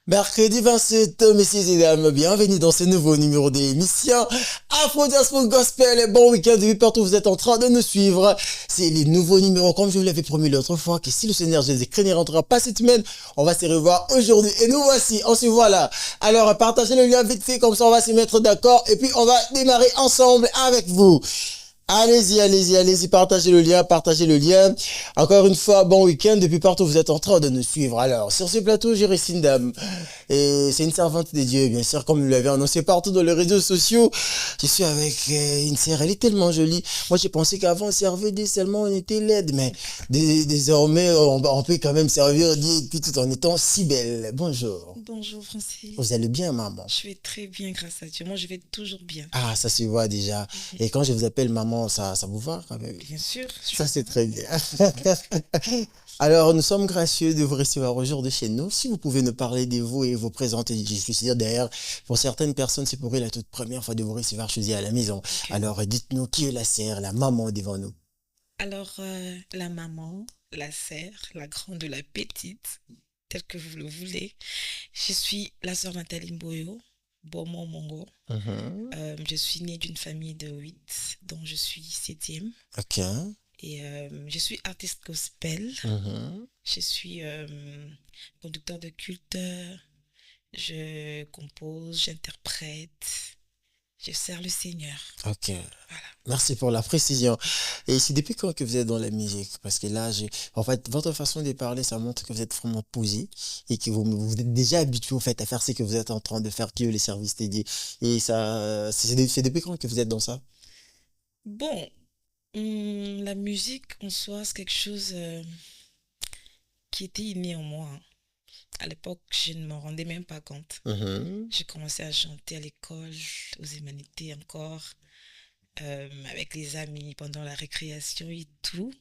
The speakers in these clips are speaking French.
Mercredi 27, messieurs et dames, bienvenue dans ce nouveau numéro d'émission Afro Diaspora Gospel. Et bon week-end, depuis partout où vous êtes en train de nous suivre. C'est les nouveaux numéros, comme je vous l'avais promis l'autre fois, que si le Seigneur Jésus-Christ ne rentrera pas cette semaine, on va se revoir aujourd'hui. Et nous voici, on se voit là. Alors, partagez le lien vite fait, comme ça on va se mettre d'accord. Et puis, on va démarrer ensemble avec vous. Allez-y, partagez le lien, partagez le lien. Encore une fois, bon week-end depuis partout où vous êtes en train de nous suivre. Alors, sur ce plateau, j'ai Sindam. Et c'est une servante de Dieu, bien sûr, comme nous l'avons annoncé partout dans les réseaux sociaux. Je suis avec une sœur, elle est tellement jolie. Moi, j'ai pensé qu'avant, on servait Dieu seulement, on était laide, mais désormais, on peut quand même servir Dieu, puis tout en étant si belle. Bonjour. Bonjour Francis. Vous allez bien, maman? Je vais très bien, grâce à Dieu. Moi, je vais toujours bien. Ah, ça se voit déjà. Et quand je vous appelle maman, ça vous va quand même? Bien sûr. Ça, c'est très bien. Alors, nous sommes gracieux de vous recevoir aujourd'hui chez nous. Si vous pouvez nous parler de vous et vous présenter, je suis sûr derrière, pour certaines personnes, c'est pour eux la toute première fois de vous recevoir chez eux à la maison. Okay. Alors, dites-nous qui est la sœur, la maman devant nous. Alors, la maman, la sœur, la grande, la petite, telle que vous le voulez. Je suis la sœur Nathalie Mboyo, Bomo Mongo. Je suis née d'une famille de 8, dont je suis 7e. Ok. Et je suis artiste gospel. Je suis conducteur de culte. Je compose, j'interprète. Je sers le Seigneur. Ok. Voilà. Merci pour la précision. Et c'est depuis quand que vous êtes dans la musique? Parce que là, en fait, votre façon de parler, ça montre que vous êtes vraiment posé et que vous êtes déjà habitué au fait à faire ce que vous êtes en train de faire, que les services dédiés. Et ça, c'est depuis quand que vous êtes dans ça? Bon, la musique en soi, c'est quelque chose qui était inné en moi. À l'époque, je ne m'en rendais même pas compte. J'ai commencé à chanter à l'école, aux humanités encore, avec les amis pendant la récréation et tout.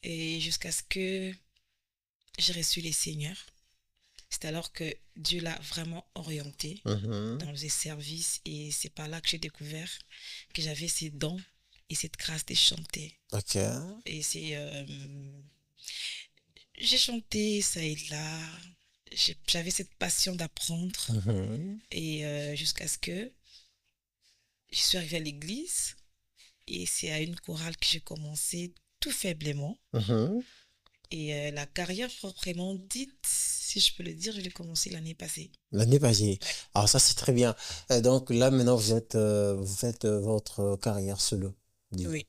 Et jusqu'à ce que j'ai reçu les seigneurs. C'est alors que Dieu l'a vraiment orienté dans les services. Et c'est par là que j'ai découvert que j'avais ces dons et cette grâce de chanter. Ok. Et c'est... j'ai chanté ça et là. J'avais cette passion d'apprendre. Et jusqu'à ce que je suis arrivée à l'église. Et c'est à une chorale que j'ai commencé tout faiblement. Et la carrière proprement dite, si je peux le dire, je l'ai commencé l'année passée. L'année passée. Alors ça, c'est très bien. Donc là, maintenant, vous faites votre carrière solo. Oui.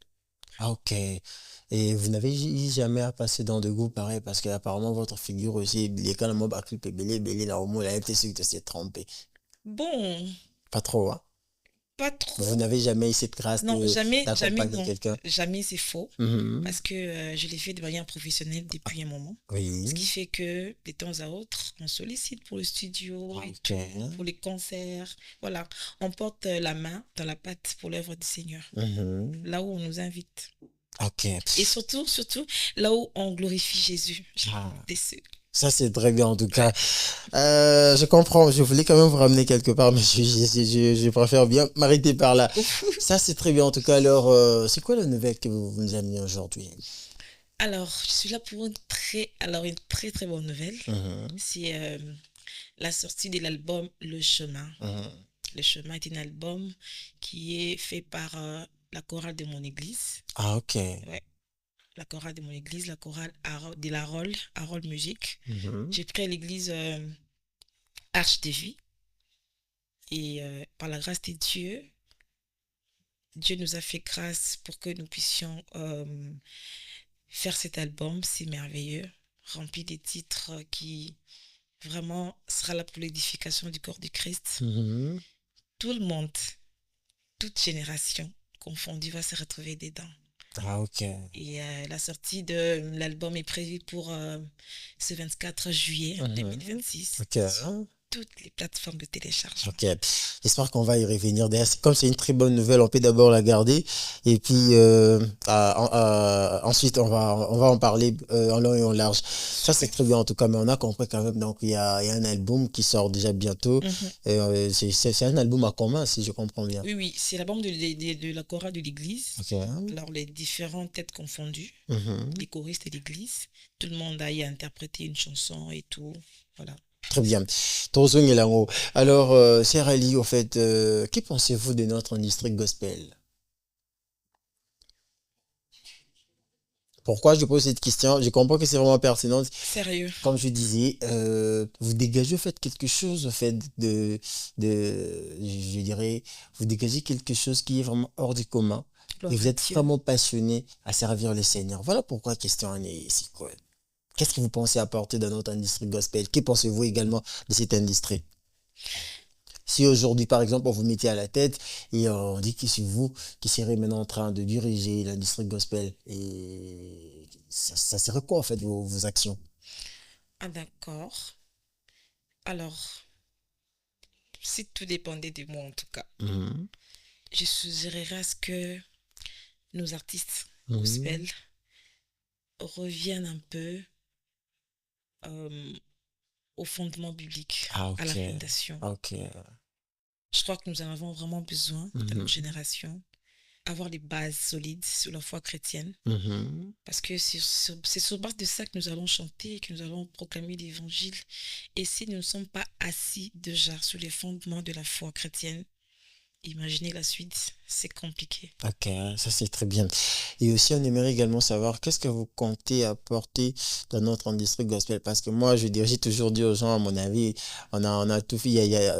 Ah, ok. Et vous n'avez jamais à passer dans de groupes pareils parce qu'apparemment, votre figure aussi, les quand le mob a clippé belé, là, au moins, il a peut-être sûr que c'est trompé. Bon. Pas trop, hein? Pas trop. Vous n'avez jamais eu cette grâce d'accompagner quelqu'un? Jamais, c'est faux. Parce que je l'ai fait de manière professionnelle depuis un moment. Oui. Ce qui fait que, de temps à autre, on sollicite pour le studio, et tout, pour les concerts. Voilà, on porte la main dans la pâte pour l'œuvre du Seigneur. Là où on nous invite. Ok. Et surtout, là où on glorifie Jésus. Ça, c'est très bien, en tout cas. Je comprends. Je voulais quand même vous ramener quelque part, mais je préfère bien m'arrêter par là. Ça, c'est très bien, en tout cas. Alors, c'est quoi la nouvelle que vous nous amenez aujourd'hui? Alors, je suis là pour une très très bonne nouvelle. C'est la sortie de l'album Le Chemin. Le Chemin est un album qui est fait par la chorale de mon église. Ah, ok. Ouais. La chorale de mon église, la chorale de la Harold Musique. J'ai pris à l'église Arche de Vie. Et par la grâce de Dieu, Dieu nous a fait grâce pour que nous puissions faire cet album. C'est merveilleux, rempli des titres qui vraiment sera là pour l'édification du corps du Christ. Tout le monde, toute génération confondue va se retrouver dedans. Ah, ok. Et la sortie de l'album est prévue pour ce 24 juillet 2026. Ok. Toutes les plateformes de téléchargement. Ok. J'espère qu'on va y revenir. D'ailleurs, comme c'est une très bonne nouvelle, on peut d'abord la garder. Et puis, ensuite, on va en parler en long et en large. Ça, c'est très bien en tout cas. Mais on a compris quand même. Donc, il y a un album qui sort déjà bientôt. C'est un album à commun, si je comprends bien. Oui. C'est l'album de la chorale de l'église. Okay. Alors, les différentes têtes confondues, les choristes de l'église, tout le monde a y interprété une chanson et tout. Voilà. Très bien. Tozo Ngelango. Alors, cher Ali, au fait, que pensez-vous de notre industrie gospel? Pourquoi je pose cette question? Je comprends que c'est vraiment pertinent. Sérieux. Comme je disais, vous dégagez au fait quelque chose, au fait je dirais, vous dégagez quelque chose qui est vraiment hors du commun. Gloire Et vous à êtes Dieu. vraiment passionné à servir le Seigneur. Voilà pourquoi la question est ici, quoi. Qu'est-ce que vous pensez apporter dans notre industrie gospel? Que pensez-vous également de cette industrie? Si aujourd'hui, par exemple, on vous mettait à la tête et on dit que c'est vous qui serez maintenant en train de diriger l'industrie gospel, et ça serait quoi en fait vos actions? Ah, d'accord. Alors, si tout dépendait de moi en tout cas, Mhm. je suggérerais à ce que nos artistes Mhm. gospel reviennent un peu euh, au fondement biblique, Ah, à la ok. fondation. Ok. Je crois que nous en avons vraiment besoin dans notre Mhm. génération, avoir des bases solides sur la foi chrétienne, Mhm. parce que c'est sur base de ça que nous allons chanter, que nous allons proclamer l'évangile. Et si nous ne sommes pas assis déjà sur les fondements de la foi chrétienne, imaginez la suite, c'est compliqué. Ok, ça c'est très bien. Et aussi, on aimerait également savoir qu'est-ce que vous comptez apporter dans notre industrie gospel. Parce que moi, je dirais, j'ai toujours dit aux gens, à mon avis, on a tout fait,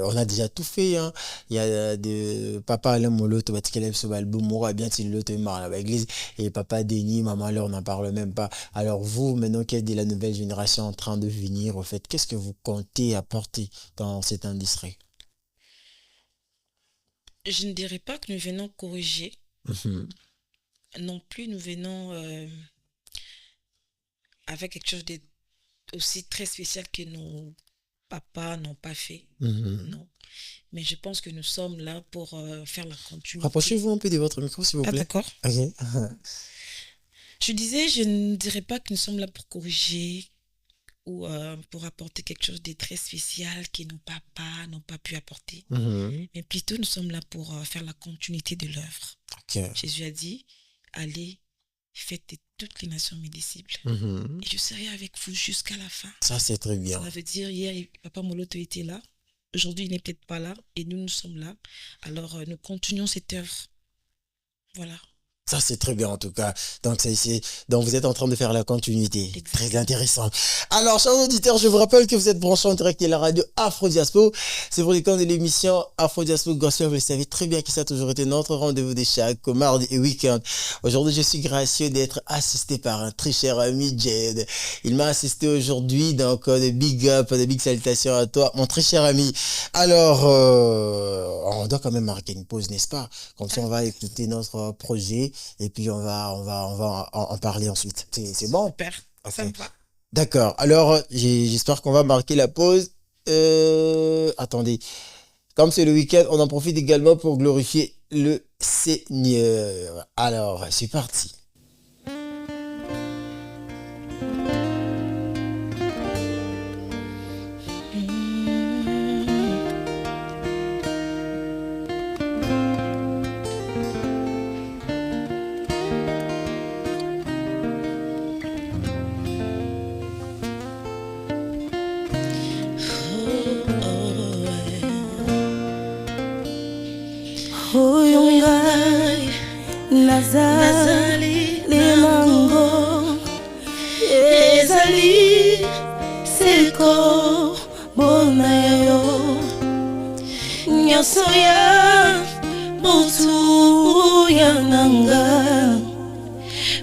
on a déjà tout fait, hein. Il y a de papa Alain Molo, tu vas te quel ce album, moi, bien, tu le te marre à l'église. Et papa Denis, maman, là, on n'en parle même pas. Alors, vous, maintenant qu'il y a de la nouvelle génération en train de venir, au fait, qu'est-ce que vous comptez apporter dans cette industrie? Je ne dirais pas que nous venons corriger, Mhm. non plus nous venons avec quelque chose de aussi très spécial que nos papas n'ont pas fait. Mhm. Non. Mais je pense que nous sommes là pour faire la continuité. Rapprochez-vous un peu de votre micro, s'il vous Ah, plaît. d'accord. Ok. Je disais, je ne dirais pas que nous sommes là pour corriger ou pour apporter quelque chose de très spécial que nos papas n'ont pas pu apporter. Mhm. Mais plutôt, nous sommes là pour faire la continuité de l'œuvre. Ok. Jésus a dit, allez, faites de toutes les nations mes disciples. Mhm. Et je serai avec vous jusqu'à la fin. Ça, c'est très bien. Ça veut dire, hier, papa Moloto était là. Aujourd'hui, il n'est peut-être pas là. Et nous sommes là. Alors, nous continuons cette œuvre. Voilà. Ça, c'est très bien en tout cas. Donc, donc vous êtes en train de faire la continuité. Très Exactement. intéressant. Alors, chers auditeurs, je vous rappelle que vous êtes branchés en direct de la radio Afro Diaspo. C'est pour le camp de l'émission Afro Diaspo Gospel. Vous le savez très bien que ça a toujours été notre rendez-vous de chaque mardi et week-end. Aujourd'hui, je suis gracieux d'être assisté par un très cher ami, Jade. Il m'a assisté aujourd'hui, donc de big up, de big salutations à toi, mon très cher ami. Alors, on doit quand même marquer une pause, n'est-ce pas? Comme ça, on va écouter notre projet. Et puis on va en parler ensuite. C'est bon? Super. Ça Ok. me va. D'accord. Alors, j'espère qu'on va marquer la pause. Attendez. Comme c'est le week-end, on en profite également pour glorifier le Seigneur. Alors, c'est parti. Oyo ngai nazali nango ezali seko bona yo nyonso ya motu ya nanga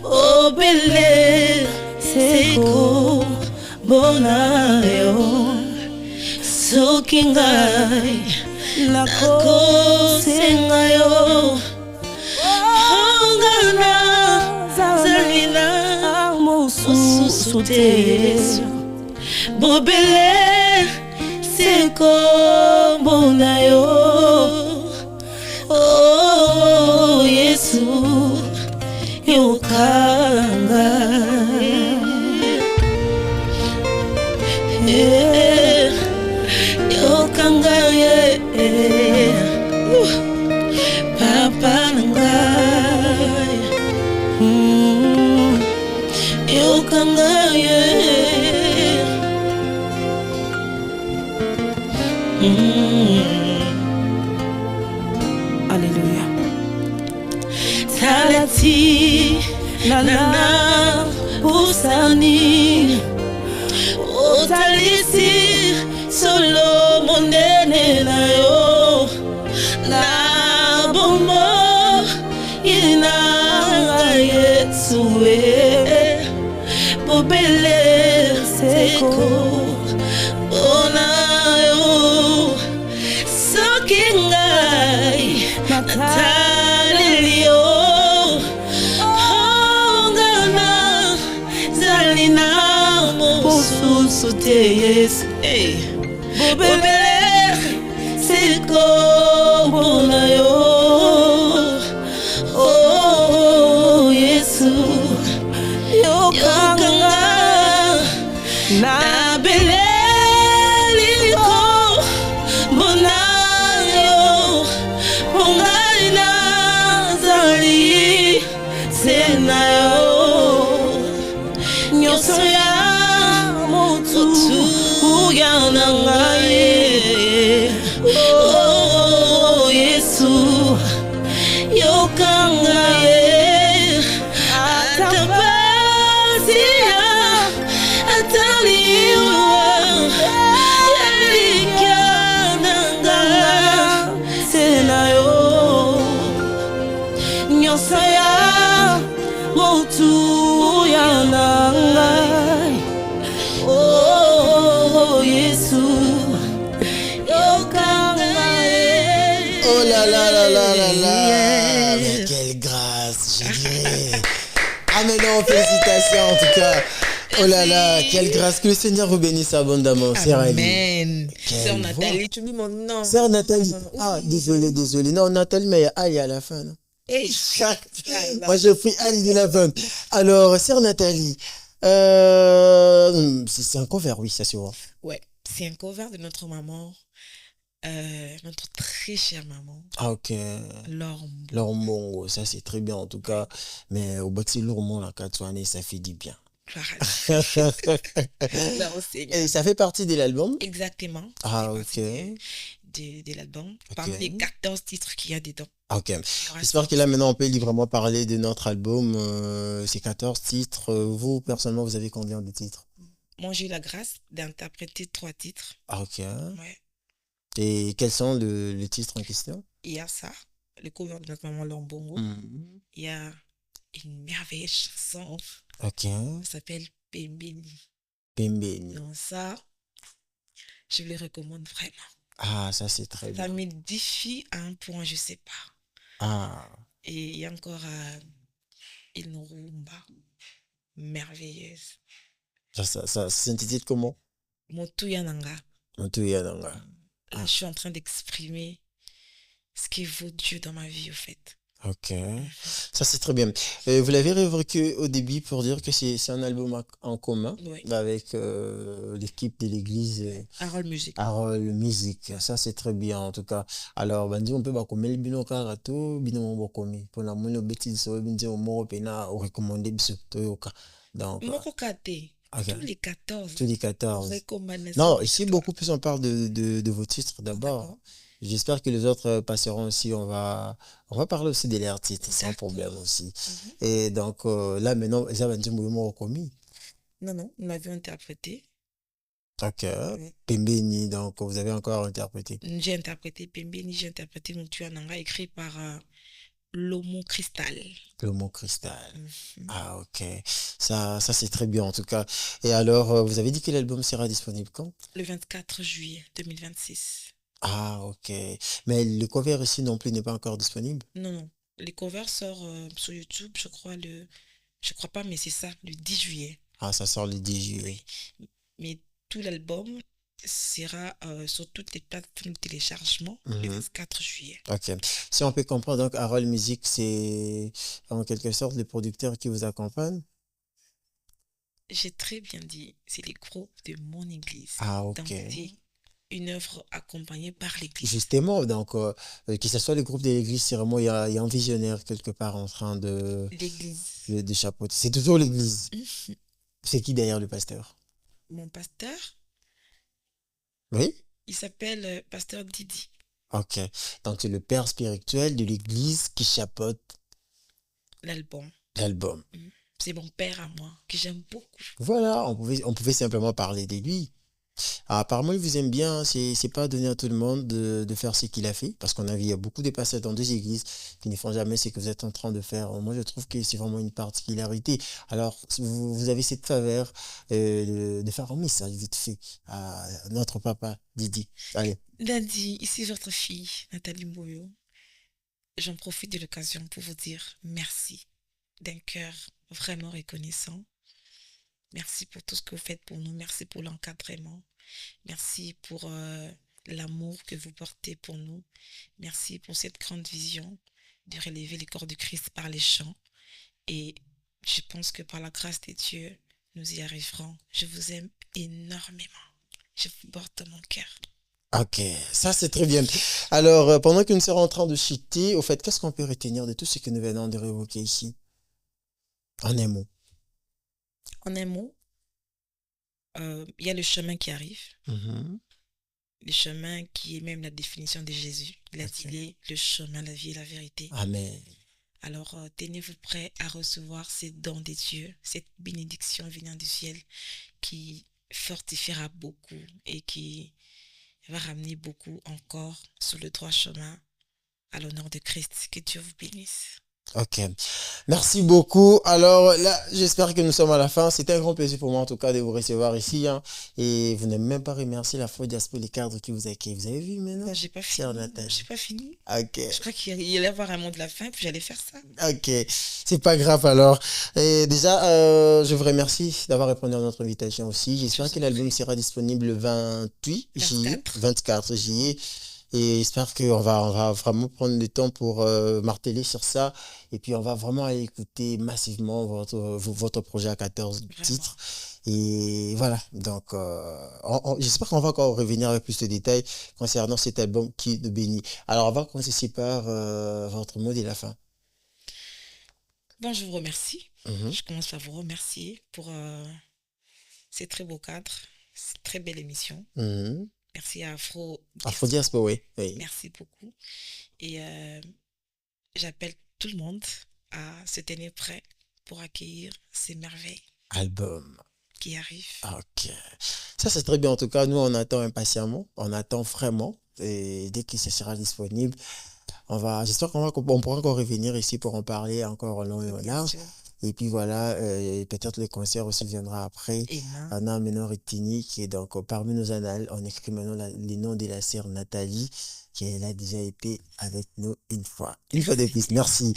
obele seko bona yo soki ngai nakosenga yo ongana zalina mosusu te bobele sekombo na yo oh yesu yokanga yokanga papa nangai yokanga Alléluia. Talati nana usani otalisi solo monene na yo na bombo ina Yesue bobele seko ona yo soki ngai natalelio ongana zalina mosusu te Yesu bobele seko bona yo oh Yesu yokanga na beleliko bona yo pongai na zali sena yo nyonso ya motu uyana ngai oh Yesu yokanga atabasia ataliwa yalikananga sena yo nyonso ya motu uyana ngai oh Yesu yokanga Oh là là là là là là. Mais quelle grâce, je dirais. Ah mais non, félicitations en tout cas. Oh là là, quelle grâce. Que le Seigneur vous bénisse abondamment. Sœur Ali. Amen. Quelle Sœur voix. Nathalie, tu dis mon nom. Sœur Nathalie. Ah, désolé. Non, Nathalie, mais il y a Ali à la fin. Non? Hey. Moi, je prie Ali de la fin. Alors, Sœur Nathalie, c'est un cover, oui, ça c'est vrai. Ouais, c'est un cover de notre maman, notre très chère maman, Ah, ok. Laure. Lormongo, ça c'est très bien en tout cas. Mais au Bati Lormon, la Katouane, ça fait du bien. Gloire à Dieu. Gloire au Seigneur. Et ça fait partie de l'album? Exactement. Ah, C'est ok. parti de l'album. Parmi les 14 titres qu'il y a dedans. Ok. J'espère que là maintenant on peut librement parler de notre album. C'est 14 titres. Vous, personnellement, vous avez combien de titres? Moi, j'ai eu la grâce d'interpréter 3 titres. Ah, ok. Ouais. Et quels sont les titres en question? Il y a ça, le cover de notre maman Lombongo. Mhm. Il y a une merveilleuse chanson. Ok. Ça s'appelle Pembeni. Pembeni. Donc ça, je le recommande vraiment. Ah, ça c'est très Ça bien. m'édifie à un point, je sais pas. Ah, Et il y a encore une rumba merveilleuse. ça s'intitule comment? Motu Yananga. Motu Yananga. Là, je suis en train d'exprimer ce qui vaut Dieu dans ma vie, au fait. Ok, ça c'est très bien. Vous l'avez révoqué au début pour dire que c'est un album en commun Oui. avec l'équipe de l'église Harold Music. Harold Music. Ça c'est très bien en tout cas. Alors, bandi on peut pas comme le bino karato, bino mo komi. Pour la mono bêtise so binze o mo pena o recommander biso toyoka. Donc Moko Kate, ok. tous les 14. Tous les 14. Recommandations. Non, ici beaucoup plus on parle de vos titres d'abord. D'accord. J'espère que les autres passeront aussi. On va parler aussi de leurs titres sans D'accord. problème aussi. Mhm. Et donc là maintenant, ils avaient dit mouvement commis. Non, nous l'avions interprété. Ok. Oui. Pembeni, donc vous avez encore interprété. J'ai interprété Pembeni, j'ai interprété Motu Yananga, écrit par Lomo Cristal. Le mot cristal. Mhm. Ah ok. Ça c'est très bien en tout cas. Et alors, vous avez dit que l'album sera disponible quand? Le 24 juillet 2026. Ah ok. Mais le cover ici non plus n'est pas encore disponible. Non. Les covers sortent sur YouTube, je crois pas, mais c'est ça, le 10 juillet. Ah, ça sort le 10 juillet. Mais tout l'album sera sur toutes les plateformes de téléchargement le Mhm. 24 juillet. Ok. Si on peut comprendre, donc Harold Music, c'est en quelque sorte le producteur qui vous accompagne. J'ai très bien dit, c'est les groupes de mon église. Ah Donc ok. c'est une œuvre accompagnée par l'église. Justement, donc que ce soit le groupe de l'église, c'est vraiment il y a un visionnaire quelque part en train L'église. de chapeauter. C'est toujours l'église. Mhm. C'est qui derrière le pasteur? Mon pasteur, Oui? Il s'appelle Pasteur Didi. Ok. Donc, c'est le père spirituel de l'église qui chapeaute L'album. l'album. C'est mon père à moi, que j'aime beaucoup. Voilà, on pouvait simplement parler de lui. Apparemment, il vous aime bien. C'est pas donné à tout le monde de faire ce qu'il a fait. Parce qu'on a vu, il y a beaucoup de pasteurs dans des églises qui ne font jamais ce que vous êtes en train de faire. Moi, je trouve que c'est vraiment une particularité. Alors, vous avez cette faveur de faire un message vite fait à notre papa Didi. Allez. Daddy, ici votre fille, Nathalie Mboyo. J'en profite de l'occasion pour vous dire merci d'un cœur vraiment reconnaissant. Merci pour tout ce que vous faites pour nous. Merci pour l'encadrement. Merci pour l'amour que vous portez pour nous. Merci pour cette grande vision de relever les corps du Christ par les chants. Et je pense que par la grâce de Dieu, nous y arriverons. Je vous aime énormément. Je vous porte dans mon cœur. Ok, ça c'est très bien. Alors, pendant que nous sommes en train de chuter, au fait, qu'est-ce qu'on peut retenir de tout ce que nous venons de révoquer ici? En un mot. En un mot, il y a le chemin qui arrive. Mhm. Le chemin qui est même la définition de Jésus. Il a dit, il est le chemin, la vie et la vérité. Amen. Alors, tenez-vous prêts à recevoir ces dons de Dieu, cette bénédiction venant du ciel qui fortifiera beaucoup et qui va ramener beaucoup encore sur le droit chemin à l'honneur de Christ. Que Dieu vous bénisse. Ok, merci beaucoup. Alors là, j'espère que nous sommes à la fin. C'était un grand plaisir pour moi en tout cas de vous recevoir ici. Et vous n'avez même pas remercié la foi Diaspora les cadres qui vous accueillent. Vous avez vu maintenant? J'ai pas fini. Sœur Nathalie. J'ai pas fini. Ok. Je crois qu'il allait y avoir un mot de la fin, puis j'allais faire ça. Ok, c'est pas grave alors. Et déjà, je vous remercie d'avoir répondu à notre invitation aussi. J'espère que l'album sera disponible le 28 juillet, 24 juillet. Et j'espère qu'on va vraiment prendre le temps pour marteler sur ça. Et puis, on va vraiment aller écouter massivement votre projet à 14 Vraiment. titres. Et voilà. Donc, j'espère qu'on va encore revenir avec plus de détails concernant cet album qui nous bénit. Alors, on va commencer par votre mot de la fin. Bon, je vous remercie. Mhm. Je commence par vous remercier pour ces très beaux cadres, cette très belle émission. Mhm. Merci à Afro Diaspora, oui. Oui. Merci beaucoup. Et j'appelle tout le monde à se tenir prêt pour accueillir ces merveilles Album. qui arrivent. Ok. Ça, c'est très bien. En tout cas, nous, on attend impatiemment. On attend vraiment. Et dès que ce sera disponible, j'espère qu'on pourra encore revenir ici pour en parler encore en long et en large. Et puis voilà, peut-être le concert aussi viendra après. Anna Menor et Tini, qui est donc parmi nos annales. On écrit maintenant les noms de la sœur Nathalie, qui elle a déjà été avec nous une fois. Une fois de plus, merci.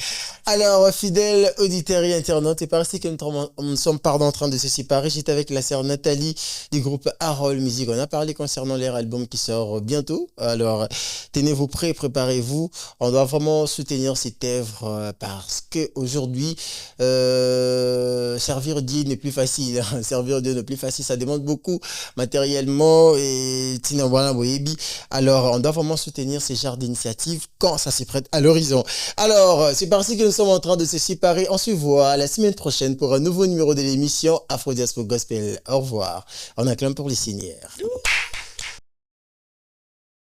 Alors, fidèles auditeurs et internautes, c'est par ici que nous sommes en train de se séparer. J'étais avec la sœur Nathalie du groupe Harold Music. On a parlé concernant leur album qui sort bientôt. Alors, tenez-vous prêts, préparez-vous. On doit vraiment soutenir cette œuvre parce que aujourd'hui, servir Dieu n'est plus facile. Servir Dieu n'est plus facile. Ça demande beaucoup matériellement et alors, on doit vraiment soutenir ces genres d'initiatives quand ça se prête à l'horizon. Alors, c'est par ici que nous sommes en train de se séparer. On se voit la semaine prochaine pour un nouveau numéro de l'émission Afro Diaspora Gospel. Au revoir. On acclame pour les signaires.